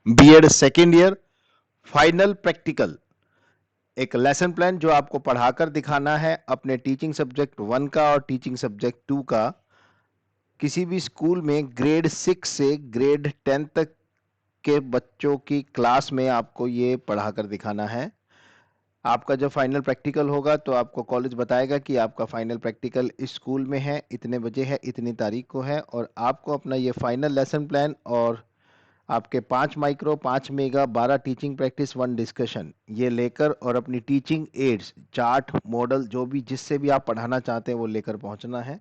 BEd second year final practical, एक lesson plan जो आपको पढ़ाकर दिखाना है अपने टीचिंग सब्जेक्ट 1 का और टीचिंग सब्जेक्ट 2 का। किसी भी स्कूल में ग्रेड 6 से ग्रेड 10 तक के बच्चों की क्लास में आपको ये पढ़ाकर दिखाना है। आपका जब फाइनल प्रैक्टिकल होगा तो आपको कॉलेज बताएगा कि आपका फाइनल प्रैक्टिकल इस स्कूल में है, इतने बजे है, इतनी तारीख को है, और आपको अपना ये फाइनल लेसन प्लान और आपके 5 micro, 5 mega, 12 teaching practice, 1 discussion ये लेकर और अपनी टीचिंग एड्स, चार्ट, मॉडल, जो भी जिससे भी आप पढ़ाना चाहते हैं वो लेकर पहुंचना है।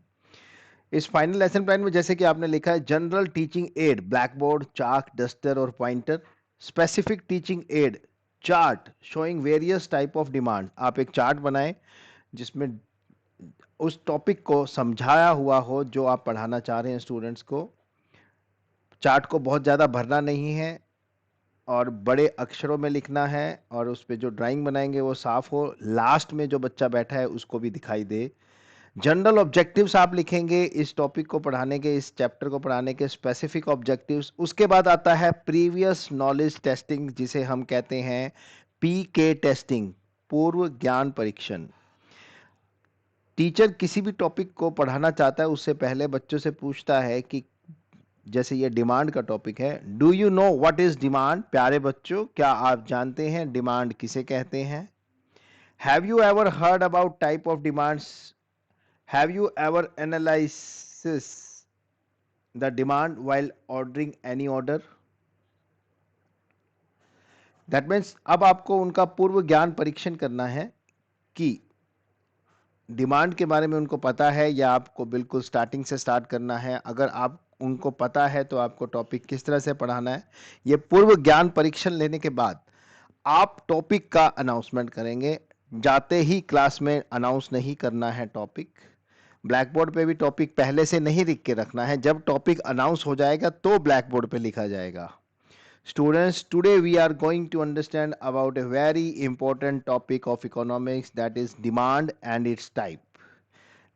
इस फाइनल लेसन प्लान में जैसे कि आपने लिखा है general teaching aid, blackboard, chalk, duster और pointer. Specific teaching aid, chart showing various type of demand. आप एक चार्ट बनाएं जिसमें उस टॉपिक को समझाया हुआ हो जो आप पढ़ाना चाह रहे हैं स्टूडेंट्स को। चार्ट को बहुत ज़्यादा भरना नहीं है और बड़े अक्षरों में लिखना है, और उस पे जो ड्राइंग बनाएंगे वो साफ हो, लास्ट में जो बच्चा बैठा है उसको भी दिखाई दे। जनरल ऑब्जेक्टिव्स आप लिखेंगे इस टॉपिक को पढ़ाने के, इस चैप्टर को पढ़ाने के स्पेसिफिक ऑब्जेक्टिव्स। उसके बाद आता है प्रीवियस नॉलेज टेस्टिंग, जिसे हम कहते हैं पीके टेस्टिंग, पूर्व ज्ञान परीक्षण। टीचर किसी भी टॉपिक को पढ़ाना चाहता है उससे पहले बच्चों से पूछता है कि जैसे ये डिमांड का टॉपिक है, do you know what is demand? प्यारे बच्चों, क्या आप जानते हैं डिमांड किसे कहते हैं? Have you ever heard about type of demands? Have you ever analysis the demand while ordering any order? That means अब आपको उनका पूर्व ज्ञान परीक्षण करना है कि डिमांड के बारे में उनको पता है या आपको बिल्कुल स्टार्टिंग से स्टार्ट करना है। अगर आप उनको पता है तो आपको टॉपिक किस तरह से पढ़ाना है। ये पूर्व ज्ञान परीक्षण लेने के बाद आप टॉपिक का अनाउंसमेंट करेंगे। जाते ही क्लास में अनाउंस नहीं करना है टॉपिक। ब्लैक बोर्ड पे भी टॉपिक पहले से नहीं लिख के रखना है, जब टॉपिक अनाउंस हो जाएगा तो ब्लैक बोर्ड पे लिखा जाएगा। Students, today we are going to understand about a very important topic of economics, that is demand and its type.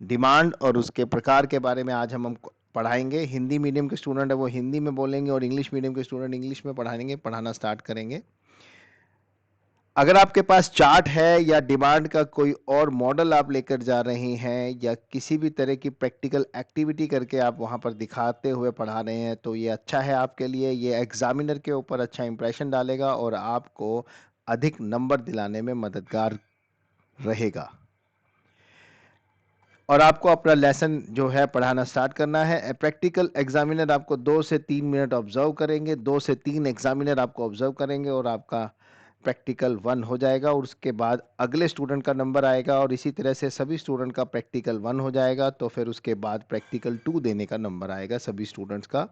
Demand और उसके प्रकार के बारे में आज हम पढ़ाएंगे। हिंदी मीडियम के स्टूडेंट है वो हिंदी में बोलेंगे और इंग्लिश मीडियम के स्टूडेंट इंग्लिश में पढ़ाना स्टार्ट करेंगे। अगर आपके पास चार्ट है या डिमांड का कोई और मॉडल आप लेकर जा रहे हैं या किसी भी तरह की प्रैक्टिकल एक्टिविटी करके आप वहां पर दिखाते हुए पढ़ा रहे हैं तो ये अच्छा है आपके लिए। ये एग्जामिनर के ऊपर अच्छा इंप्रेशन डालेगा और आपको अधिक नंबर दिलाने में मददगार रहेगा। और आपको अपना लेसन जो है पढ़ाना स्टार्ट करना है। प्रैक्टिकल एग्जामिनर आपको 2 से 3 मिनट ऑब्जर्व करेंगे, 2 से 3 एग्जामिनर आपको ऑब्जर्व करेंगे और आपका प्रैक्टिकल 1 हो जाएगा। और उसके बाद अगले स्टूडेंट का नंबर आएगा और इसी तरह से सभी स्टूडेंट का प्रैक्टिकल 1 हो जाएगा। तो फिर उसके बाद प्रैक्टिकल 2 देने का नंबर आएगा सभी स्टूडेंट्स का।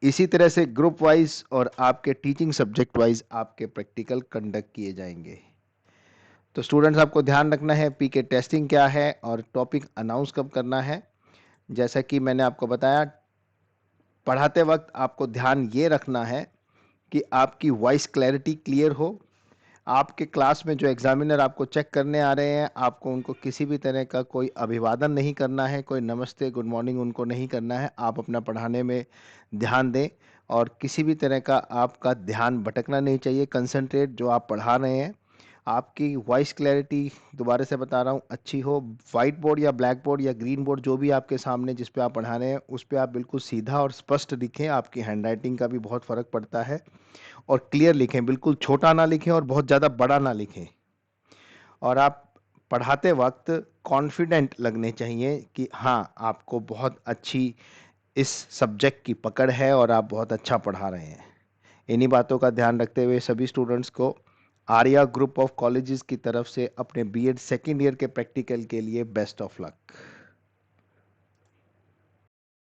इसी तरह से ग्रुप वाइज और आपके टीचिंग सब्जेक्ट वाइज आपके प्रैक्टिकल कंडक्ट किए जाएंगे। तो स्टूडेंट्स आपको ध्यान रखना है पीके टेस्टिंग क्या है और टॉपिक अनाउंस कब करना है। जैसा कि मैंने आपको बताया, पढ़ाते वक्त आपको ध्यान ये रखना है कि आपकी वॉइस क्लैरिटी क्लियर हो। आपके क्लास में जो एग्जामिनर आपको चेक करने आ रहे हैं आपको उनको किसी भी तरह का कोई अभिवादन नहीं करना है, कोई नमस्ते गुड मॉर्निंग उनको नहीं करना है। आप अपना पढ़ाने में ध्यान दें और किसी भी तरह का आपका ध्यान भटकना नहीं चाहिए। कंसंट्रेट जो आप पढ़ा रहे हैं। आपकी वॉइस क्लैरिटी, दोबारा से बता रहा हूँ, अच्छी हो। वाइट बोर्ड या ब्लैक बोर्ड या ग्रीन बोर्ड जो भी आपके सामने जिस पे आप पढ़ा रहे हैं उस पे आप बिल्कुल सीधा और स्पष्ट लिखें। आपकी हैंडराइटिंग का भी बहुत फ़र्क पड़ता है। और क्लियर लिखें, बिल्कुल छोटा ना लिखें और बहुत ज़्यादा बड़ा ना लिखें। और आप पढ़ाते वक्त कॉन्फिडेंट लगने चाहिए कि हाँ आपको बहुत अच्छी इस सब्जेक्ट की पकड़ है और आप बहुत अच्छा पढ़ा रहे हैं। इन्हीं बातों का ध्यान रखते हुए सभी स्टूडेंट्स को आर्या ग्रुप ऑफ कॉलेजेस की तरफ से अपने बीएड सेकेंड ईयर के प्रैक्टिकल के लिए बेस्ट ऑफ लक।